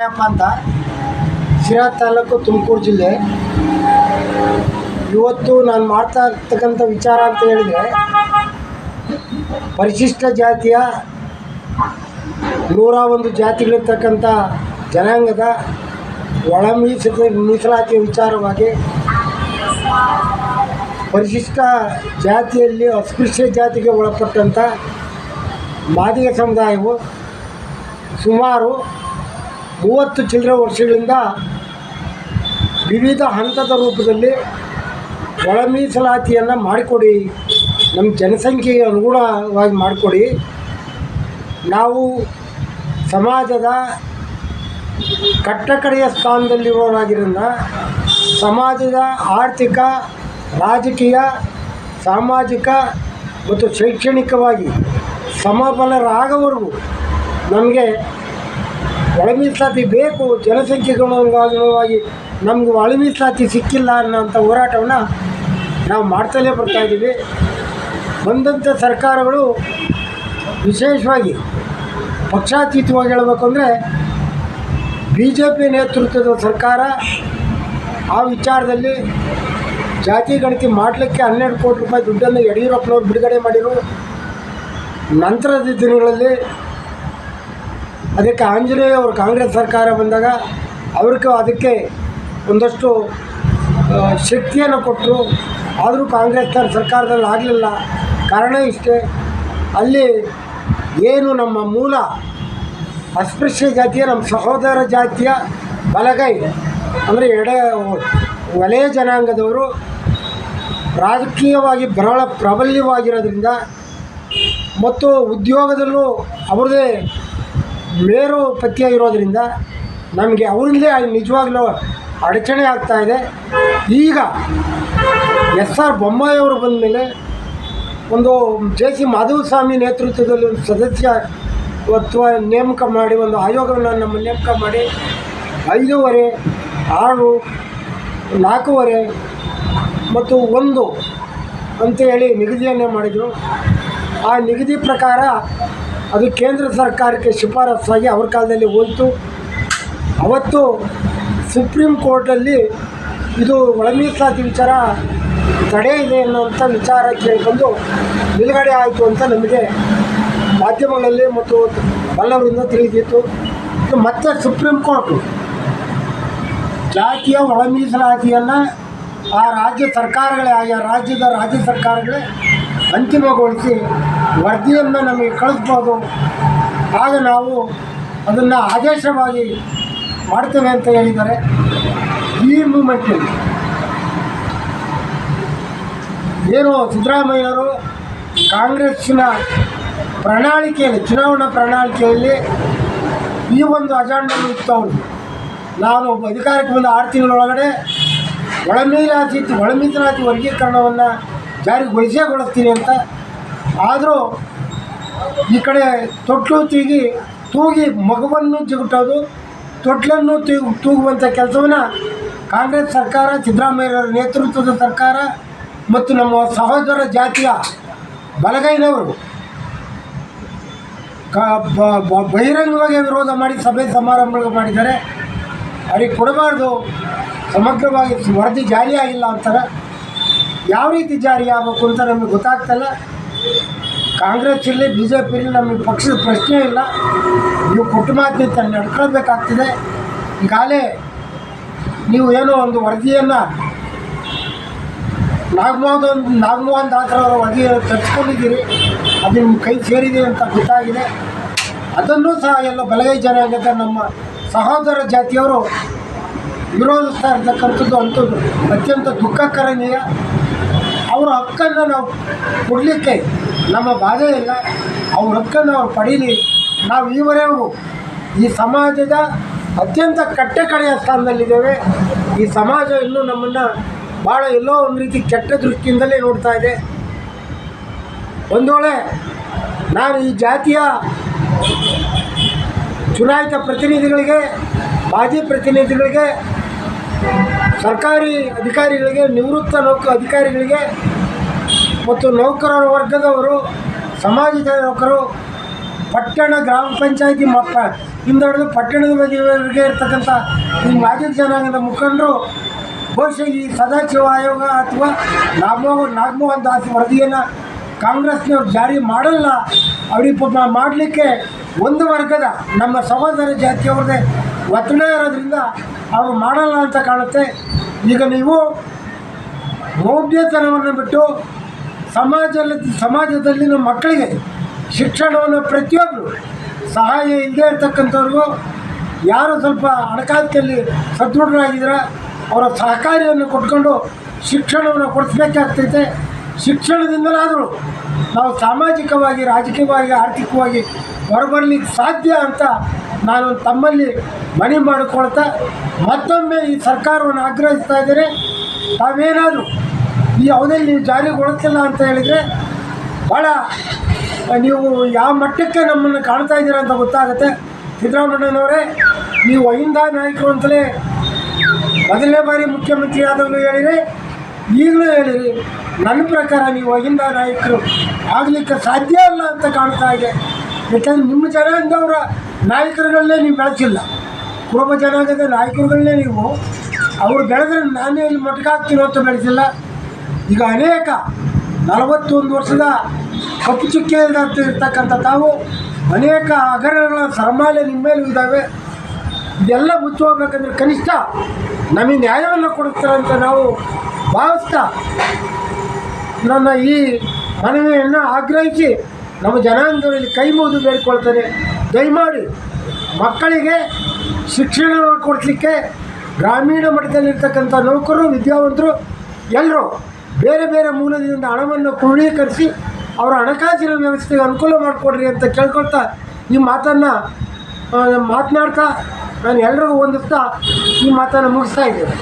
ಅಪ್ಪ ಅಂತ ಶಿರಾ ತಾಲೂಕು ತುಮಕೂರು ಜಿಲ್ಲೆ. ಇವತ್ತು ನಾನು ಮಾಡ್ತಾ ಇರ್ತಕ್ಕಂಥ ವಿಚಾರ ಅಂತ ಹೇಳಿದರೆ, ಪರಿಶಿಷ್ಟ ಜಾತಿಯ 101 ಜಾತಿಗಳಿರ್ತಕ್ಕಂಥ ಜನಾಂಗದ ಒಳ ಮೀಸಲಾತಿಯ ವಿಚಾರವಾಗಿ ಪರಿಶಿಷ್ಟ ಜಾತಿಯಲ್ಲಿ ಅಸ್ಪೃಶ್ಯ ಜಾತಿಗೆ ಒಳಪಟ್ಟಂಥ ಮಾದಿಗ ಸಮುದಾಯವು ಸುಮಾರು 30 ಚಿಲ್ಲರೆ ವರ್ಷಗಳಿಂದ ವಿವಿಧ ಹಂತದ ರೂಪದಲ್ಲಿ ಒಳ ಮೀಸಲಾತಿಯನ್ನು ಮಾಡಿಕೊಡಿ, ನಮ್ಮ ಜನಸಂಖ್ಯೆಗೆ ಅನುಗುಣವಾಗಿ ಮಾಡಿಕೊಡಿ, ನಾವು ಸಮಾಜದ ಕಟ್ಟಕಡೆಯ ಸ್ಥಾನದಲ್ಲಿರೋರಾಗಿರೋದ್ರಿಂದ ಸಮಾಜದ ಆರ್ಥಿಕ, ರಾಜಕೀಯ, ಸಾಮಾಜಿಕ ಮತ್ತು ಶೈಕ್ಷಣಿಕವಾಗಿ ಸಮಬಲರಾಗವರೆಗೂ ನಮಗೆ ಒಳ ಮೀಸಲಾತಿ ಬೇಕು, ಜನಸಂಖ್ಯೆಗನುಗುಣವಾಗಿ ನಮ್ಗೆ ಒಳ ಮೀಸಲಾತಿ ಸಿಕ್ಕಿಲ್ಲ ಅನ್ನೋಂಥ ಹೋರಾಟವನ್ನು ನಾವು ಮಾಡ್ತಲೇ ಬರ್ತಾಯಿದ್ದೀವಿ. ಬಂದಂಥ ಸರ್ಕಾರಗಳು, ವಿಶೇಷವಾಗಿ ಪಕ್ಷಾತೀತವಾಗಿ ಹೇಳಬೇಕು ಅಂದರೆ BJP ನೇತೃತ್ವದ ಸರ್ಕಾರ ಆ ವಿಚಾರದಲ್ಲಿ ಜಾತಿ ಗಣತಿ ಮಾಡಲಿಕ್ಕೆ 12 ಕೋಟಿ ರೂಪಾಯಿ ದುಡ್ಡನ್ನು ಯಡಿಯೂರಪ್ಪನವ್ರು ಬಿಡುಗಡೆ ಮಾಡಿದರು. ನಂತರದ ದಿನಗಳಲ್ಲಿ ಅದಕ್ಕೆ ಆಂಜನೇಯ ಅವರು ಕಾಂಗ್ರೆಸ್ ಸರ್ಕಾರ ಬಂದಾಗ ಅದಕ್ಕೆ ಒಂದಷ್ಟು ಶಕ್ತಿಯನ್ನು ಕೊಟ್ಟರು. ಆದರೂ ಕಾಂಗ್ರೆಸ್ ಸರ್ಕಾರದಲ್ಲಿ ಆಗಲಿಲ್ಲ. ಕಾರಣ ಇಷ್ಟೇ, ಅಲ್ಲಿ ಏನು ನಮ್ಮ ಮೂಲ ಅಸ್ಪೃಶ್ಯ ಜಾತಿಯ ನಮ್ಮ ಸಹೋದರ ಜಾತಿಯ ಬಲಗೈ ಅಂದರೆ ವಲಯ ಜನಾಂಗದವರು ರಾಜಕೀಯವಾಗಿ ಬಹಳ ಪ್ರಾಬಲ್ಯವಾಗಿರೋದ್ರಿಂದ ಮತ್ತು ಉದ್ಯೋಗದಲ್ಲೂ ಅವ್ರದ್ದೇ ಮೇರು ಪಥ್ಯ ಇರೋದರಿಂದ ನಮಗೆ ಅವರಿಂದಲೇ ನಿಜವಾಗ್ಲೂ ಅಡಚಣೆ ಆಗ್ತಾಯಿದೆ. ಈಗ SR ಬೊಮ್ಮಾಯಿಯವರು ಬಂದ ಮೇಲೆ ಒಂದು JC ಮಾಧುಸ್ವಾಮಿ ನೇತೃತ್ವದಲ್ಲಿ ಒಂದು ಸದಸ್ಯತ್ವ ನೇಮಕ ಮಾಡಿ, ಒಂದು ಆಯೋಗವನ್ನು ನಮ್ಮ ನೇಮಕ ಮಾಡಿ 5.5, 6, 4.5 ಮತ್ತು 1 ಅಂತೇಳಿ ನಿಗದಿಯನ್ನು ಮಾಡಿದರು. ಆ ನಿಗದಿ ಪ್ರಕಾರ ಅದು ಕೇಂದ್ರ ಸರ್ಕಾರಕ್ಕೆ ಶಿಫಾರಸ್ಸಾಗಿ ಅವ್ರ ಕಾಲದಲ್ಲಿ ಹೋಯಿತು. ಅವತ್ತು ಸುಪ್ರೀಂ ಕೋರ್ಟಲ್ಲಿ ಇದು ಒಳ ಮೀಸಲಾತಿ ವಿಚಾರ ತಡೆ ಇದೆ ಅನ್ನೋಂಥ ವಿಚಾರ ಕೇಳಿಕೊಂಡು ನಿಲುಗಡೆ ಆಯಿತು ಅಂತ ನಮಗೆ ಮಾಧ್ಯಮಗಳಲ್ಲಿ ಮತ್ತು ಬಲ್ಲವರಿಂದ ತಿಳಿದಿತ್ತು. ಮತ್ತು ಸುಪ್ರೀಂ ಕೋರ್ಟು ಜಾತಿಯ ಒಳ ಮೀಸಲಾತಿಯನ್ನು ಆ ರಾಜ್ಯ ಸರ್ಕಾರಗಳೇ ಅಂತಿಮಗೊಳಿಸಿ ವರದಿಯನ್ನು ನಮಗೆ ಕಳಿಸ್ಬೋದು, ಆಗ ನಾವು ಅದನ್ನು ಆದೇಶವಾಗಿ ಮಾಡ್ತೇವೆ ಅಂತ ಹೇಳಿದ್ದಾರೆ. ಈ ಮೂಮೆಂಟ್ನಲ್ಲಿ ಏನು ಸಿದ್ದರಾಮಯ್ಯವರು ಕಾಂಗ್ರೆಸ್ಸಿನ ಪ್ರಣಾಳಿಕೆಯಲ್ಲಿ, ಚುನಾವಣಾ ಪ್ರಣಾಳಿಕೆಯಲ್ಲಿ ಈ ಒಂದು ಅಜೆಂಡನ್ನು ಇತ್ತು. ಅವರು ನಾನು ಅಧಿಕಾರಕ್ಕೆ ಬಂದ 6 ತಿಂಗಳೊಳಗಡೆ ಒಳ ಮೀಸಲಾತಿ ವರ್ಗೀಕರಣವನ್ನು ಜಾರಿಗೊಳಿಸ್ತೀನಿ ಅಂತ. ಆದರೂ ಈ ಕಡೆ ತೊಟ್ಲು ತೂಗಿ ಮಗುವನ್ನು ಜಿಗುಟೋದು, ತೊಟ್ಲನ್ನು ತೂಗುವಂಥ ಕೆಲಸವನ್ನು ಕಾಂಗ್ರೆಸ್ ಸರ್ಕಾರ, ಸಿದ್ದರಾಮಯ್ಯರ ನೇತೃತ್ವದ ಸರ್ಕಾರ ಮತ್ತು ನಮ್ಮ ಸಹೋದರ ಜಾತಿಯ ಬಲಗೈನವರು ಬಹಿರಂಗವಾಗಿ ವಿರೋಧ ಮಾಡಿ ಸಭೆ ಸಮಾರಂಭಗಳು ಮಾಡಿದ್ದಾರೆ. ಅವ್ರಿಗೆ ಕೊಡಬಾರ್ದು, ಸಮಗ್ರವಾಗಿ ವರದಿ ಜಾರಿಯಾಗಿಲ್ಲ ಅಂತಾರೆ. ಯಾವ ರೀತಿ ಜಾರಿ ಆಗಬೇಕು ಅಂತ ನಮಗೆ ಗೊತ್ತಾಗ್ತಾಯಿಲ್ಲ. ಕಾಂಗ್ರೆಸ್ ಇರಲಿ, BJP ಇರಲಿ, ನಮಗೆ ಪಕ್ಷದ ಪ್ರಶ್ನೆ ಇಲ್ಲ. ನೀವು ಕೊಟ್ಟು ಮಾತಿನಿಂದ ನಡ್ಕೊಳ್ಬೇಕಾಗ್ತದೆ. ಈಗಾಗಲೇ ನೀವು ಏನೋ ಒಂದು ವರದಿಯನ್ನು ನಾಗಮೋಹನ್ ದಾಸರವರ ವರದಿಯನ್ನು ತರಿಸ್ಕೊಂಡಿದ್ದೀರಿ, ಅದು ನಿಮ್ಮ ಕೈ ಸೇರಿದೆ ಅಂತ ಗೊತ್ತಾಗಿದೆ. ಅದನ್ನು ಸಹ ಎಲ್ಲ ಬಲಗೈ ಜನಾಂಗದ ನಮ್ಮ ಸಹೋದರ ಜಾತಿಯವರು ವಿರೋಧಿಸ್ತಾ ಇರ್ತಕ್ಕಂಥದ್ದು ಅಂಥದ್ದು ಅತ್ಯಂತ ದುಃಖಕರಣೀಯ. ಅವರ ಹಕ್ಕನ್ನು ನಾವು ಕೊಡಲಿಕ್ಕೆ ನಮ್ಮ ಬಾಧೆ ಇಲ್ಲ. ಅವ್ರ ಹಕ್ಕನ್ನು ಅವ್ರು ಪಡೀಲಿ. ನಾವು ಈವರೆಗೂ ಈ ಸಮಾಜದ ಅತ್ಯಂತ ಕಟ್ಟಕಡೆಯ ಸ್ಥಾನದಲ್ಲಿದ್ದೇವೆ. ಈ ಸಮಾಜ ಇನ್ನೂ ನಮ್ಮನ್ನು ಭಾಳ ಎಲ್ಲೋ ಒಂದು ರೀತಿ ಕೆಟ್ಟ ದೃಷ್ಟಿಯಿಂದಲೇ ನೋಡ್ತಾ ಇದೆ. ಒಂದು ವೇಳೆ ನಾನು ಈ ಜಾತಿಯ ಚುನಾಯಿತ ಪ್ರತಿನಿಧಿಗಳಿಗೆ, ಮಾಜಿ ಪ್ರತಿನಿಧಿಗಳಿಗೆ, ಸರ್ಕಾರಿ ಅಧಿಕಾರಿಗಳಿಗೆ, ನಿವೃತ್ತ ಅಧಿಕಾರಿಗಳಿಗೆ ಮತ್ತು ನೌಕರರ ವರ್ಗದವರು, ಸಮಾಜದ ನೌಕರು ಪಟ್ಟಣ ಗ್ರಾಮ ಪಂಚಾಯತಿ ಹಿಂದುಳಿದು ಪಟ್ಟಣದ ಬದಿಯವರೆಗೆ ಇರ್ತಕ್ಕಂಥ ಈ ಮಾದಿಗ ಜನಾಂಗದ ಮುಖಂಡರು ಬಹುಶಃ ಈ ಸದಾಶಿವ ಆಯೋಗ ಅಥವಾ ನಾಗಮೋಹನ್ ದಾಸ್ ವರದಿಯನ್ನು ಕಾಂಗ್ರೆಸ್ನವ್ರು ಜಾರಿ ಮಾಡಲ್ಲ. ಅವ್ರಿಗೆ ಮಾಡಲಿಕ್ಕೆ ಒಂದು ವರ್ಗದ ನಮ್ಮ ಸಹೋದರ ಜಾತಿಯವ್ರದ್ದೇ ಒತ್ತಡ ಇರೋದ್ರಿಂದ ಅವರು ಮಾಡಲ್ಲ ಅಂತ ಕಾಣುತ್ತೆ. ಈಗ ನೀವು ಮೌಢ್ಯತನವನ್ನು ಬಿಟ್ಟು ಸಮಾಜದಲ್ಲಿ ನಮ್ಮ ಮಕ್ಕಳಿಗೆ ಶಿಕ್ಷಣವನ್ನು ಪ್ರತಿಯೊಬ್ಬರು ಸಹಾಯ ಇಲ್ಲದೆ ಇರ್ತಕ್ಕಂಥವ್ರಿಗೂ ಯಾರು ಸ್ವಲ್ಪ ಹಣಕಾಸಿನಲ್ಲಿ ಸದೃಢರಾಗಿದ್ದಾರೆ ಅವರ ಸಹಕಾರಿಯನ್ನು ಕೊಟ್ಕೊಂಡು ಶಿಕ್ಷಣವನ್ನು ಕೊಡಿಸ್ಬೇಕಾಗ್ತೈತೆ. ಶಿಕ್ಷಣದಿಂದಲಾದರೂ ನಾವು ಸಾಮಾಜಿಕವಾಗಿ, ರಾಜಕೀಯವಾಗಿ, ಆರ್ಥಿಕವಾಗಿ ಹೊರಬರಲಿಕ್ಕೆ ಸಾಧ್ಯ ಅಂತ ನಾನು ತಮ್ಮಲ್ಲಿ ಮನವಿ ಮಾಡಿಕೊಳ್ತಾ ಮತ್ತೊಮ್ಮೆ ಈ ಸರ್ಕಾರವನ್ನು ಆಗ್ರಹಿಸ್ತಾ ಇದ್ದೇನೆ. ತಾವೇನಾದರೂ ಈ ಅವಧಿಯಲ್ಲಿ ನೀವು ಜಾರಿಗೊಳಿಸಿಲ್ಲ ಅಂತ ಹೇಳಿದರೆ ಭಾಳ ನೀವು ಯಾವ ಮಟ್ಟಕ್ಕೆ ನಮ್ಮನ್ನು ಕಾಣ್ತಾ ಇದ್ದೀರಾ ಅಂತ ಗೊತ್ತಾಗುತ್ತೆ. ಸಿದ್ದರಾಮಯ್ಯನವರೇ, ನೀವು ಅಹಿಂದ ನಾಯಕರು ಅಂತಲೇ ಮೊದಲನೇ ಬಾರಿ ಮುಖ್ಯಮಂತ್ರಿ ಆದವರು ಹೇಳಿರಿ, ಈಗಲೂ ಹೇಳಿರಿ. ನನ್ನ ಪ್ರಕಾರ ನೀವು ಅಹಿಂದ ನಾಯಕರು ಆಗಲಿಕ್ಕೆ ಸಾಧ್ಯ ಇಲ್ಲ ಅಂತ ಕಾಣ್ತಾ ಇದೆ. ಯಾಕಂದರೆ ನಿಮ್ಮ ಜನಾಂಗದವರ ನಾಯಕರುಗಳನ್ನೇ ನೀವು ಬೆಳೆಸಿಲ್ಲ. ಕುರುಬ ಜನಾಂಗದ ನಾಯಕರುಗಳನ್ನೇ ನೀವು ಅವರು ಬೆಳೆದ್ರೆ ನಾನೇ ಇಲ್ಲಿ ಮಟ್ಕಾಗ್ತೀನೋ ಅಂತ ಬೆಳೆಸಿಲ್ಲ. ಈಗ ಅನೇಕ 41 ವರ್ಷದ ಕಪ್ಪು ಚುಕ್ಕೆಯಿಂದ ಇರ್ತಕ್ಕಂಥ ತಾವು ಅನೇಕ ಹಗರಣಗಳ ಸರಮಾಲೆ ನಿಮ್ಮ ಮೇಲೂ ಇದ್ದಾವೆ. ಇದೆಲ್ಲ ಮುಚ್ಚೋಗ್ಬೇಕಂದ್ರೆ ಕನಿಷ್ಠ ನಮಗೆ ನ್ಯಾಯವನ್ನು ಕೊಡುತ್ತಾರೆ ಅಂತ ನಾವು ಭಾವಿಸ್ತಾ ನನ್ನ ಈ ಮನವಿಯನ್ನು ಆಗ್ರಹಿಸಿ ನಮ್ಮ ಜನಾಂಗದಲ್ಲಿ ಕೈ ಮುಗಿದು ಬೇಡಿಕೊಳ್ತಾರೆ. ದಯಮಾಡಿ ಮಕ್ಕಳಿಗೆ ಶಿಕ್ಷಣವನ್ನು ಕೊಡಿಸಲಿಕ್ಕೆ ಗ್ರಾಮೀಣ ಮಟ್ಟದಲ್ಲಿರ್ತಕ್ಕಂಥ ನೌಕರರು, ವಿದ್ಯಾವಂತರು ಎಲ್ಲರೂ ಬೇರೆ ಬೇರೆ ಮೂಲದಿಂದ ಹಣವನ್ನು ಕ್ರೋಢೀಕರಿಸಿ ಅವರ ಹಣಕಾಸಿನ ವ್ಯವಸ್ಥೆಗೆ ಅನುಕೂಲ ಮಾಡಿಕೊಡ್ರಿ ಅಂತ ಕೇಳ್ಕೊಳ್ತಾ ಈ ಮಾತನ್ನು ಮಾತನಾಡ್ತಾ ನಾನು ಎಲ್ರಿಗೂ ಹೊಂದಿಸ್ತಾ ಈ ಮಾತನ್ನು ಮುಗಿಸ್ತಾ ಇದ್ದೇನೆ.